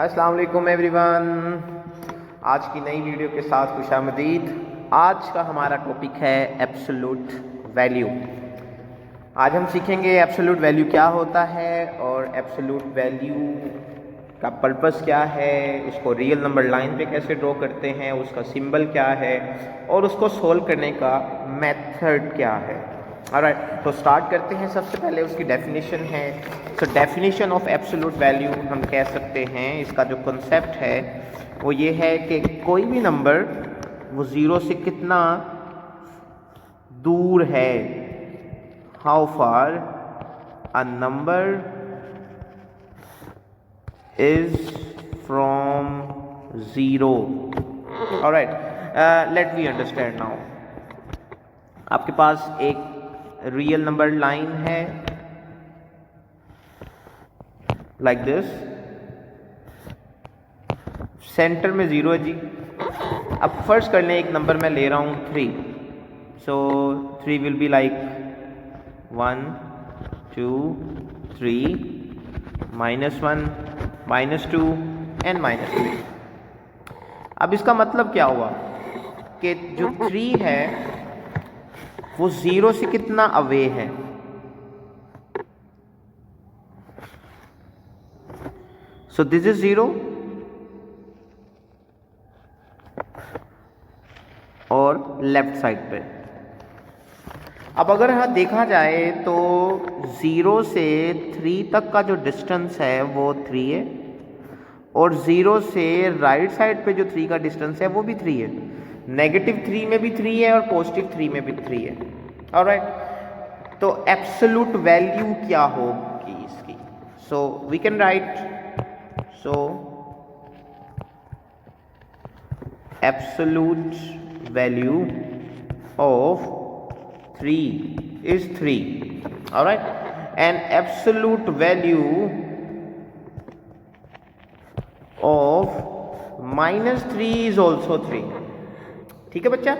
अस्सलाम वालेकुम एवरीवन। आज की नई वीडियो के साथ खुशामदीद। आज का हमारा टॉपिक है एब्सोल्यूट वैल्यू। आज हम सीखेंगे एब्सोल्यूट वैल्यू क्या होता है और एब्सोल्यूट वैल्यू का पर्पस क्या है, उसको रियल नंबर लाइन पे कैसे ड्रॉ करते हैं, उसका सिंबल क्या है और उसको सोल्व करने का मेथड क्या है। ऑलराइट, तो स्टार्ट करते हैं। सबसे पहले उसकी डेफिनेशन है। तो डेफिनेशन ऑफ एब्सोल्यूट वैल्यू हम कह सकते हैं, इसका जो कॉन्सेप्ट है वो ये है कि कोई भी नंबर वो ज़ीरो से कितना दूर है, how far a number is from zero. Alright, let we understand now. आपके पास एक रियल नंबर लाइन है लाइक दिस, सेंटर में ज़ीरो है जी। अब फर्स्ट कर लें एक नंबर मैं ले रहा हूँ 3, सो 3 विल बी लाइक 1 2 3 -1 -2 एंड -3। अब इसका मतलब क्या हुआ कि जो 3 है वो ज़ीरो से कितना अवे है। सो दिस इज 0 और लेफ्ट साइड पे। अब अगर यहाँ देखा जाए तो 0 से 3 तक का जो डिस्टेंस है वो 3 है और 0 से राइट साइड पे जो 3 का डिस्टेंस है वो भी 3 है। -3 में भी 3 है और +3 में भी 3 है। ऑलराइट, तो एब्सोल्यूट वैल्यू क्या होगी इसकी? So we can write, so absolute value of 3 is 3. Alright, and absolute value of -3 is also 3. ठीक है बच्चा।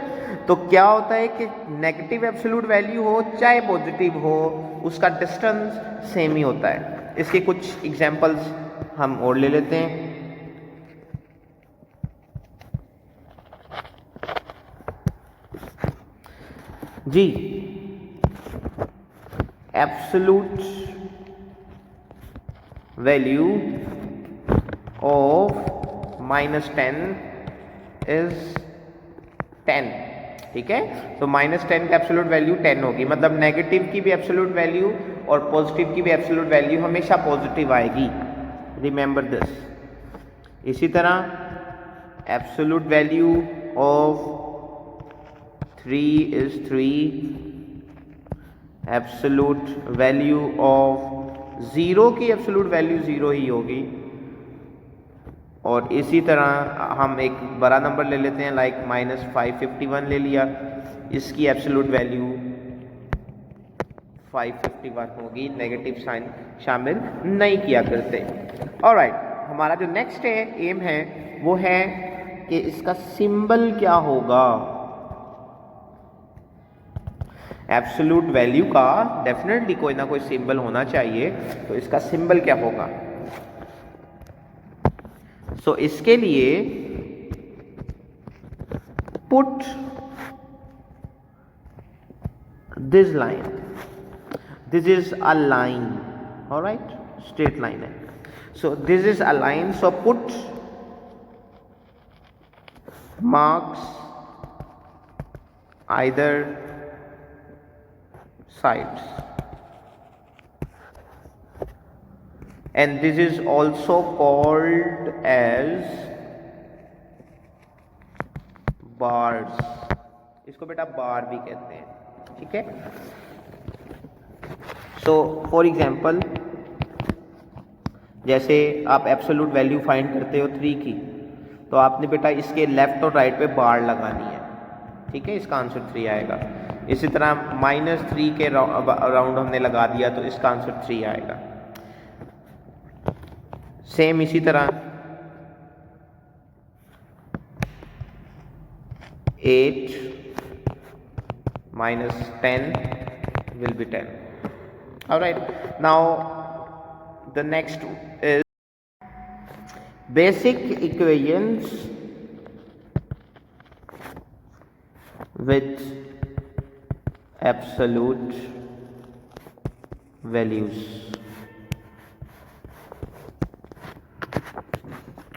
तो क्या होता है कि नेगेटिव एब्सोल्यूट वैल्यू हो चाहे पॉजिटिव हो, उसका डिस्टेंस सेम ही होता है। इसके कुछ एग्जांपल्स हम और ले लेते हैं। जी, एब्सोल्यूट वैल्यू ऑफ -10 इज 10। ठीक है, तो -10 का एब्सोल्यूट वैल्यू 10 होगी। मतलब नेगेटिव की भी एब्सोल्यूट वैल्यू और पॉजिटिव की भी एब्सोल्यूट वैल्यू हमेशा पॉजिटिव आएगी। Remember this. इसी तरह absolute value of 3 is 3, absolute value of 0 की एब्सोल्यूट वैल्यू 0 ही होगी। और इसी तरह हम एक बड़ा नंबर ले लेते हैं, लाइक -551 ले लिया, इसकी एब्सोल्यूट वैल्यू 551 होगी। नेगेटिव साइन शामिल नहीं किया करते। ऑलराइट, हमारा जो नेक्स्ट एम है वो है कि इसका सिंबल क्या होगा। एब्सोल्यूट वैल्यू का डेफिनेटली कोई ना कोई सिंबल होना चाहिए, तो इसका सिंबल क्या होगा? सो इसके लिए put this line, this is a line, alright, straight line है। So this is a line, so put marks either sides, and this is also called as bars। इसको बेटा बार भी कहते हैं। ठीक है, सो फॉर एग्जाम्पल जैसे आप एब्सोल्यूट वैल्यू फाइंड करते हो 3 की, तो आपने बेटा इसके लेफ्ट और राइट पे बार लगानी है। ठीक है, इसका आंसर 3 आएगा। इसी तरह -3 के राउंड हमने लगा दिया तो इसका आंसर 3 आएगा। सेम इसी तरह 8 -10 will be 10. Alright, now the next is basic equations with absolute values.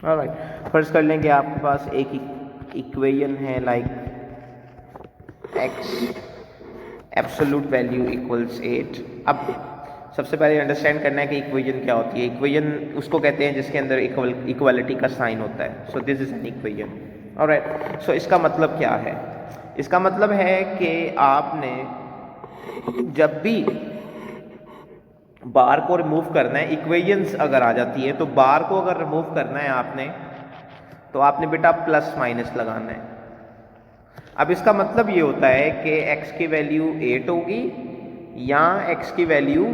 Alright, first कर लेंगे आपके पास एक इक्वेशन है like x absolute value equals 8। अब सबसे पहले अंडरस्टैंड करना है कि इक्वेशन क्या होती है। इक्वेशन उसको कहते हैं जिसके अंदर इक्वालिटी का साइन होता है। So this is an equation. Alright, so इसका मतलब क्या है? इसका मतलब है कि आपने जब भी बार को रिमूव करना है, इक्वेशंस अगर आ जाती है तो बार को अगर रिमूव करना है आपने, तो आपने बेटा प्लस माइनस लगाना है। अब इसका मतलब ये होता है कि x की वैल्यू 8 होगी या x की वैल्यू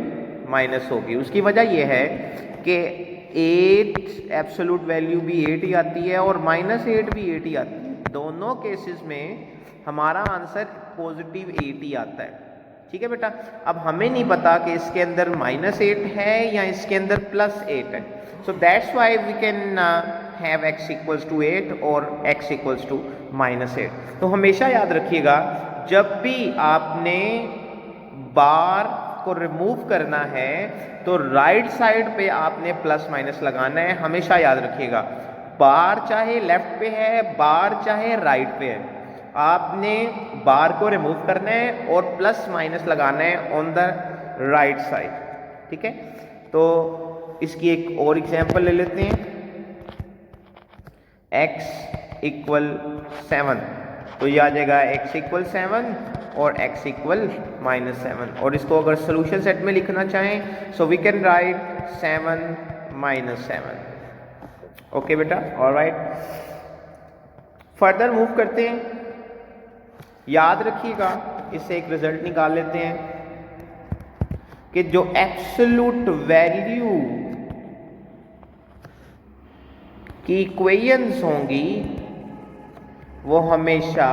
माइनस होगी। उसकी वजह यह है कि 8 एब्सोल्यूट वैल्यू भी 8 ही आती है और -8 भी 8 ही आती है। दोनों केसेस में हमारा आंसर पॉजिटिव 8 ही आता है। ठीक है बेटा। अब हमें नहीं पता कि इसके अंदर -8 है या इसके अंदर +8 है। So that's why we can have x equals to 8 और x इक्वल्स टू -8। तो हमेशा याद रखिएगा, जब भी आपने बार को रिमूव करना है तो राइट साइड पे आपने प्लस माइनस लगाना है। हमेशा याद रखिएगा, बार चाहे लेफ्ट पे है, बार चाहे राइट पे है, आपने बार को रिमूव करना है और प्लस माइनस लगाना है ऑन द राइट साइड। ठीक है, तो इसकी एक और एग्जांपल ले लेते हैं। x इक्वल 7, तो ये आ जाएगा x इक्वल 7 और x इक्वल -7। और इसको अगर सोल्यूशन सेट में लिखना चाहें so we can write 7 -7। Okay बेटा, ऑलराइट। फर्दर मूव करते हैं। याद रखिएगा, इससे एक रिजल्ट निकाल लेते हैं कि जो एब्सोल्यूट वैल्यू की इक्वेशंस होंगी वो हमेशा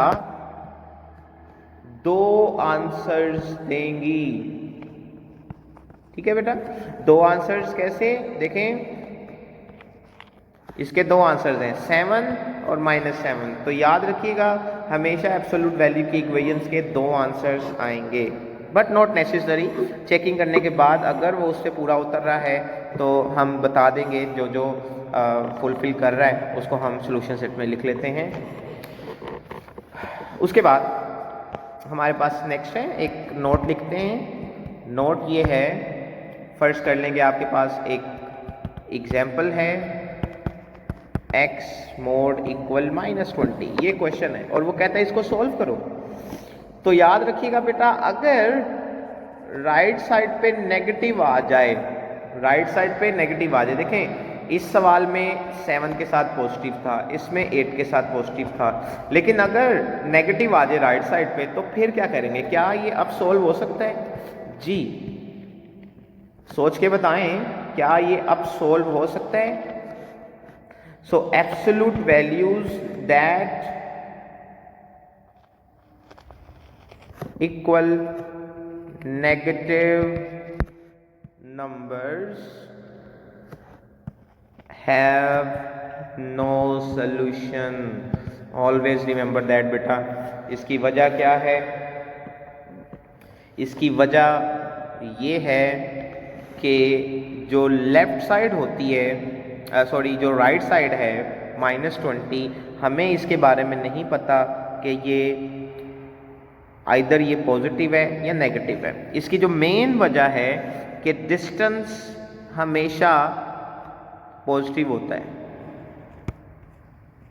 2 आंसर्स देंगी। ठीक है बेटा, 2 आंसर्स कैसे देखें? इसके 2 आंसर्स हैं 7 और -7। तो याद रखिएगा, हमेशा एब्सोल्यूट वैल्यू की इक्वेशंस के 2 आंसर्स आएंगे, बट नॉट नेसेसरी। चेकिंग करने के बाद अगर वो उससे पूरा उतर रहा है तो हम बता देंगे, जो जो फुलफिल कर रहा है उसको हम सॉल्यूशन सेट में लिख लेते हैं। उसके बाद हमारे पास नेक्स्ट है, एक नोट लिखते हैं। नोट ये है, फर्स्ट कर लेंगे, आपके पास एक एग्जाम्पल है x mod इक्वल -20। ये क्वेश्चन है और वो कहता है इसको सॉल्व करो। तो याद रखिएगा बेटा, अगर राइट साइड पे नेगेटिव आ जाए, राइट साइड पे नेगेटिव आ जाए, देखें इस सवाल में 7 के साथ पॉजिटिव था, इसमें 8 के साथ पॉजिटिव था, लेकिन अगर नेगेटिव आ जाए राइट साइड पे तो फिर क्या करेंगे? क्या ये अब सॉल्व हो सकता है? जी, सोच के बताएं, क्या ये अब सॉल्व हो सकता है? सो absolute values that equal negative numbers have no solution। always remember that बेटा। इसकी वजह क्या है? इसकी वजह ये है कि जो लेफ्ट साइड होती है, सॉरी जो राइट साइड है -20, हमें इसके बारे में नहीं पता कि ये आइदर ये पॉजिटिव है या नेगेटिव है। इसकी जो मेन वजह है कि डिस्टेंस हमेशा पॉजिटिव होता है।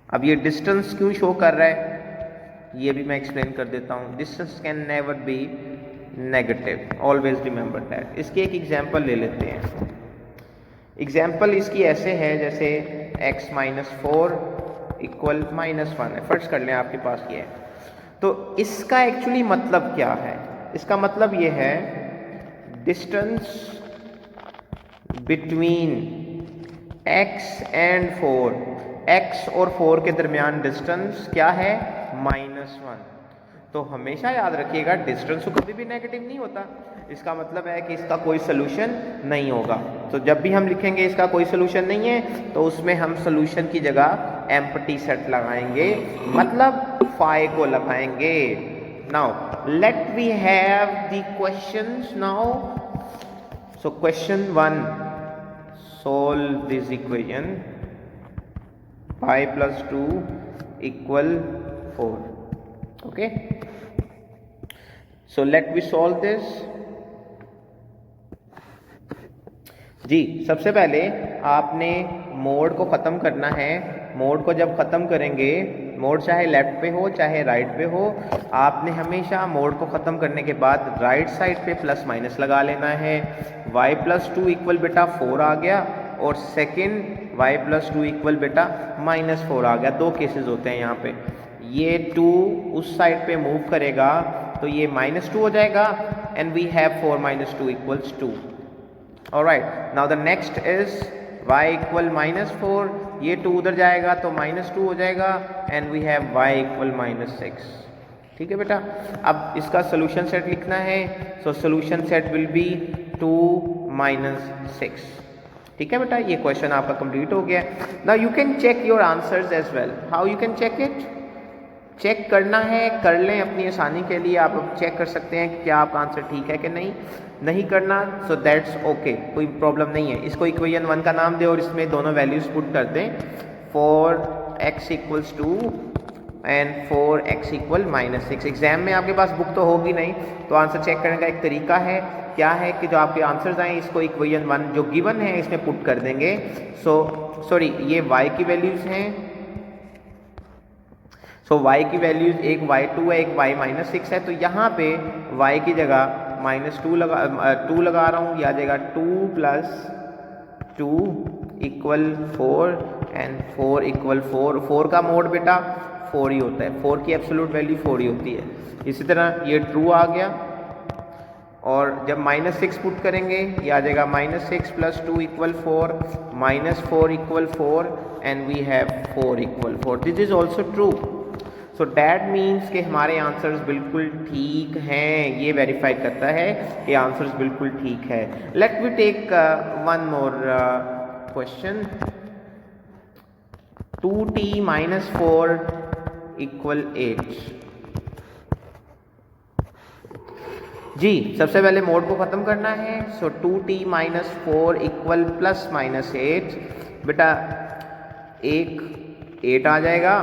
अब ये डिस्टेंस क्यों शो कर रहा है ये भी मैं एक्सप्लेन कर देता हूँ। Distance can never be negative, always remember that. इसकी एक एग्जांपल ले लेते हैं। एग्जांपल इसकी ऐसे है जैसे x -4 इक्वल -1 है। फर्स्ट कर लें, आपके पास ये है। तो इसका एक्चुअली मतलब क्या है? इसका मतलब ये है distance between x and 4, x और 4 के दरमियान डिस्टेंस क्या है? -1। तो हमेशा याद रखिएगा डिस्टेंस तो कभी भी नेगेटिव नहीं होता, इसका मतलब है कि इसका कोई सोल्यूशन नहीं होगा। तो जब भी हम लिखेंगे इसका कोई सोल्यूशन नहीं है तो उसमें हम सोल्यूशन की जगह एम्प्टी सेट लगाएंगे, मतलब फाई को लगाएंगे। Now let we have the questions now. So question 1, solve this equation pi plus 2 equal 4. Okay, so let me solve this. जी सबसे पहले आपने मोड को ख़त्म करना है। मोड को जब ख़त्म करेंगे, मोड चाहे लेफ्ट पे हो चाहे राइट पे हो, आपने हमेशा मोड को ख़त्म करने के बाद राइट साइड पे प्लस माइनस लगा लेना है। y प्लस 2 इक्वल बेटा 4 आ गया, और सेकेंड y प्लस 2 इक्वल बेटा -4 आ गया। दो केसेस होते हैं यहाँ पे, ये 2 उस साइड पे मूव करेगा तो ये -2 हो जाएगा, and we have 4 - 2 equals 2। Alright, now the next is y equal -4, ये 2 उधर जाएगा तो -2 हो जाएगा, and we have y equal -6। ठीक है बेटा, अब इसका सोल्यूशन सेट लिखना है। So solution set will B 2 - 6। ठीक है बेटा, ये क्वेश्चन आपका कंप्लीट हो गया। Now you can check your answers as well. How you can check it? Check करना है, कर लें अपनी आसानी के लिए। आप चेक कर सकते हैं कि क्या आपका आंसर ठीक है कि नहीं। नहीं करना सो दैट्स ओके, कोई प्रॉब्लम नहीं है। इसको इक्वेशन 1 का नाम दें और इसमें दोनों वैल्यूज पुट कर दें, 4x equals 2 and 4x equal -6। Exam में आपके पास बुक तो होगी नहीं, तो आंसर चेक करने का एक तरीका है, क्या है कि जो आपके आंसर्स आए इसको इक्वेशन 1 जो गिवन है इसमें पुट कर देंगे। सॉरी ये y की वैल्यूज हैं। सो y की वैल्यूज एक y2 है, एक y -6 है, तो यहाँ पे y की जगह -2 लगा रहा हूँ, या जाएगा 2 + 2 इक्वल 4 एंड 4 इक्वल 4। 4 का मोड बेटा 4 ही होता है, 4 की एब्सोल्यूट वैल्यू 4 ही होती है। इसी तरह ये ट्रू आ गया, और जब -6 पुट करेंगे ये आ जाएगा -6 + 2 equal 4, -4 equal 4, and we have 4 equal 4। This is also true. So that means कि हमारे आंसर्स बिल्कुल ठीक हैं, ये वेरीफाई करता है कि आंसर्स बिल्कुल ठीक है। Let me take one more question. 2t - 4 equal 8। जी सबसे पहले मोड को ख़त्म करना है। So 2t - 4 equal +-8। बेटा एक 8 आ जाएगा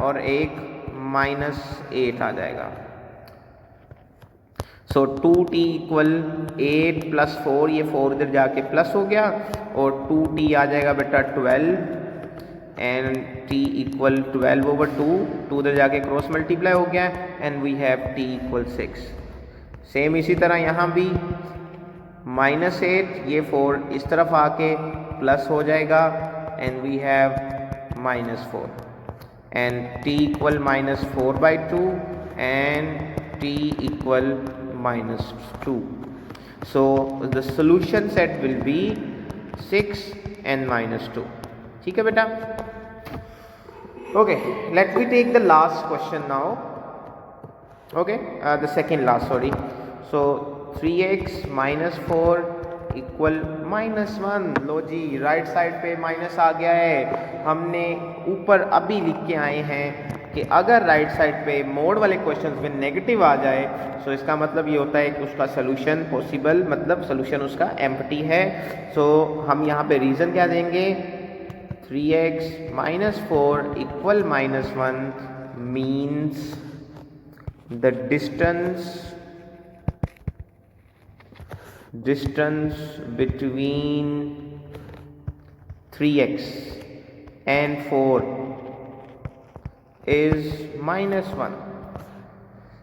और एक -8 आ जाएगा। सो 2t इक्वल 8 + 4, ये 4 इधर जाके प्लस हो गया, और 2t आ जाएगा बेटा 12, एंड t इक्वल 12/2, 2 उधर जाके क्रॉस मल्टीप्लाई हो गया, and we have t equal 6। Same इसी तरह यहाँ भी -8, ये 4 इस तरफ आके प्लस हो जाएगा, and we have -4, and t equal -4/2 and t equal -2। So the solution set will be 6 and -2। ठीक है बेटा, okay let me take the last question now. Okay the second last, sorry. So 3x - 4 equal -1। लो जी right side पे minus आ गया है। हमने ऊपर अभी लिख के आए हैं कि अगर राइट साइड पे मोड वाले क्वेश्चंस में नेगेटिव आ जाए, सो इसका मतलब ये होता है कि उसका सोल्यूशन पॉसिबल, मतलब सोल्यूशन उसका एम्प्टी है। सो हम यहाँ पे रीज़न क्या देंगे, 3x - 4 equal -1 means the distance between 3x and 4 is -1.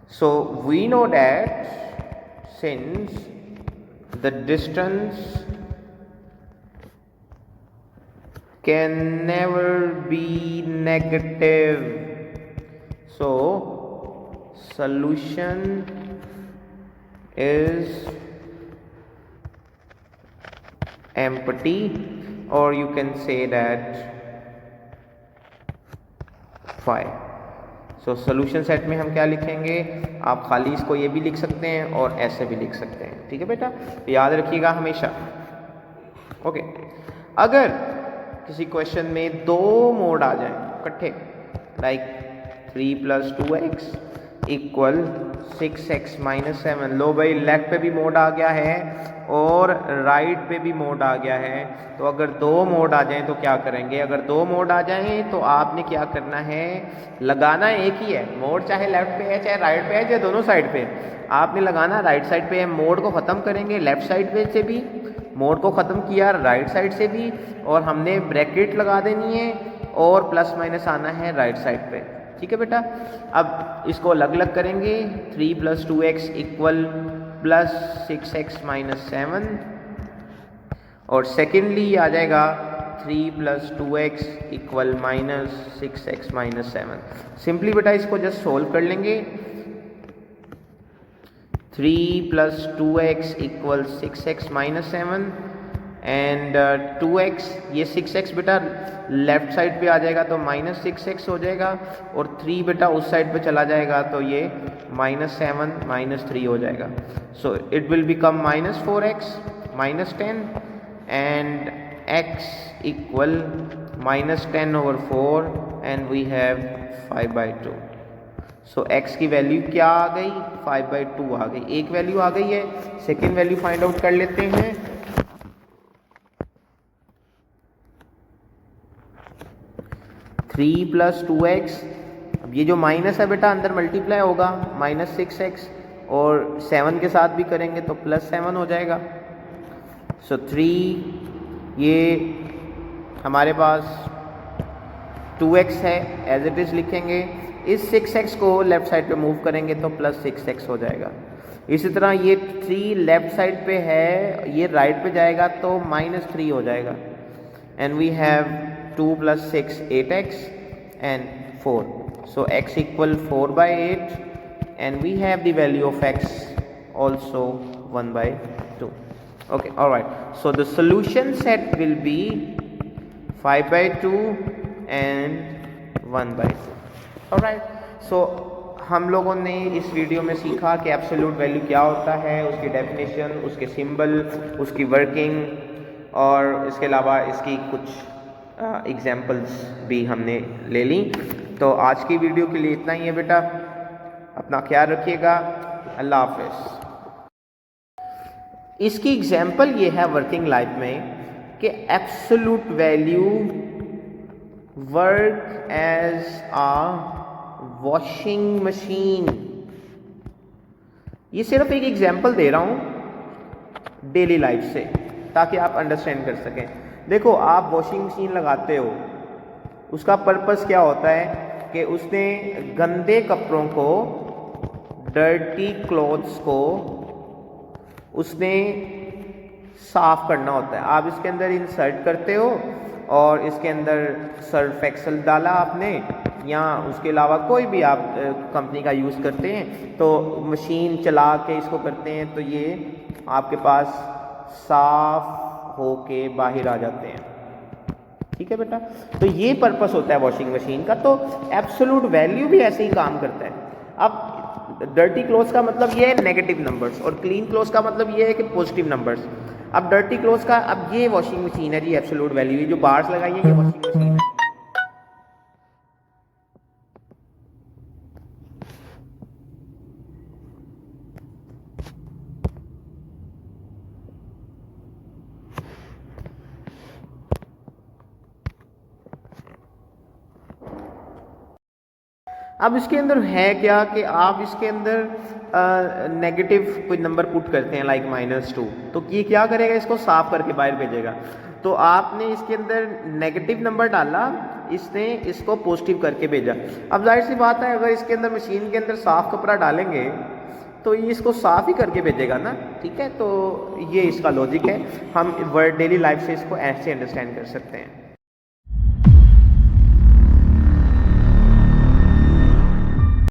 So we know that since the distance can never be negative, so solution is empty, or you can say that phi. तो solution set में हम क्या लिखेंगे, आप खाली इसको ये भी लिख सकते हैं और ऐसे भी लिख सकते हैं। ठीक है बेटा, याद रखिएगा हमेशा। ओके, अगर किसी क्वेश्चन में दो मोड आ जाए इकट्ठे, लाइक 3 + 2x इक्वल 6x - 7, लो भाई लेफ्ट पे भी मोड आ गया है और राइट पे भी मोड आ गया है। तो अगर दो मोड आ जाएं तो क्या करेंगे, अगर दो मोड आ जाएं तो आपने क्या करना है, लगाना एक ही है मोड, चाहे लेफ्ट पे है चाहे राइट पे है चाहे दोनों साइड पे। आपने लगाना राइट साइड पे है, मोड को ख़त्म करेंगे लेफ्ट साइड पे से भी, मोड को ख़त्म किया राइट साइड से भी, और हमने ब्रैकेट लगा देनी है और प्लस माइनस आना है राइट साइड पे। ठीक है बेटा, अब इसको अलग अलग करेंगे, 3 + 2x इक्वल +6x - 7, और सेकेंडली आ जाएगा 3 + 2x इक्वल -6x - 7। सिंपली बेटा इसको जस्ट सोल्व कर लेंगे। 3 + 2x equal 6x - 7 and 2x, ये 6x बेटा लेफ्ट साइड पे आ जाएगा तो -6x हो जाएगा, और 3 बेटा उस साइड पे चला जाएगा तो ये -7 - 3 हो जाएगा। So it will become -4x - 10 and x equal -10/4 and we have 5/2। So x की वैल्यू क्या आ गई, 5/2 आ गई। एक वैल्यू आ गई है, सेकेंड वैल्यू फाइंड आउट कर लेते हैं। 3 + 2x, अब ये जो माइनस है बेटा अंदर मल्टीप्लाई होगा, -6x, और 7 के साथ भी करेंगे तो +7 हो जाएगा। सो 3, ये हमारे पास 2x है, एज इट इज़ लिखेंगे। इस 6x को लेफ्ट साइड पे मूव करेंगे तो +6x हो जाएगा। इसी तरह ये 3 लेफ्ट साइड पे है, ये राइट पे जाएगा तो -3 हो जाएगा, and we have 2 + 6 8x and 4. So x equal 4/8 and we have the value of x also 1/2. Okay, all right. So the solution set will be 5/2 and 1/2. All right. So हम लोगों ने इस वीडियो में सीखा कि एब्सोल्यूट वैल्यू क्या होता है, उसकी डेफिनेशन, उसके सिंबल, उसकी वर्किंग, और इसके अलावा इसकी कुछ एग्जाम्पल्स भी हमने ले ली। तो आज की वीडियो के लिए इतना ही है बेटा, अपना ख्याल रखिएगा, अल्लाह हाफिज़। इसकी एग्जाम्पल ये है वर्किंग लाइफ में कि absolute value work as a washing machine. ये सिर्फ एक एग्जाम्पल दे रहा हूँ डेली लाइफ से ताकि आप अंडरस्टैंड कर सकें। देखो, आप वॉशिंग मशीन लगाते हो, उसका पर्पस क्या होता है कि उसने गंदे कपड़ों को, डर्टी क्लॉथ्स को उसने साफ करना होता है। आप इसके अंदर इंसर्ट करते हो और इसके अंदर सर्फ एक्सेल डाला आपने, या उसके अलावा कोई भी आप कंपनी का यूज़ करते हैं, तो मशीन चला के इसको करते हैं तो ये आपके पास साफ होके बाहर आ जाते हैं। ठीक है बेटा, तो ये पर्पस होता है वॉशिंग मशीन का। तो एब्सोल्यूट वैल्यू भी ऐसे ही काम करता है। अब डर्टी क्लोथ्स का मतलब ये है नेगेटिव नंबर्स, और क्लीन क्लोथ्स का मतलब ये है कि पॉजिटिव नंबर्स। अब डर्टी क्लोथ्स का, अब ये वॉशिंग मशीन है जी, एब्सोल्यूट वैल्यू, ये जो बार्स लगाई है ये वॉशिंग मशीन है। अब इसके अंदर है क्या कि आप इसके अंदर नेगेटिव कोई नंबर पुट करते हैं, लाइक -2, तो ये क्या करेगा, इसको साफ करके बाहर भेजेगा। तो आपने इसके अंदर नेगेटिव नंबर डाला, इसने इसको पॉजिटिव करके भेजा। अब जाहिर सी बात है, अगर इसके अंदर मशीन के अंदर साफ कपड़ा डालेंगे तो ये इसको साफ ही करके भेजेगा ना। ठीक है, तो ये इसका लॉजिक है, हम वर्ड डेली लाइफ से इसको ऐसे अंडरस्टैंड कर सकते हैं।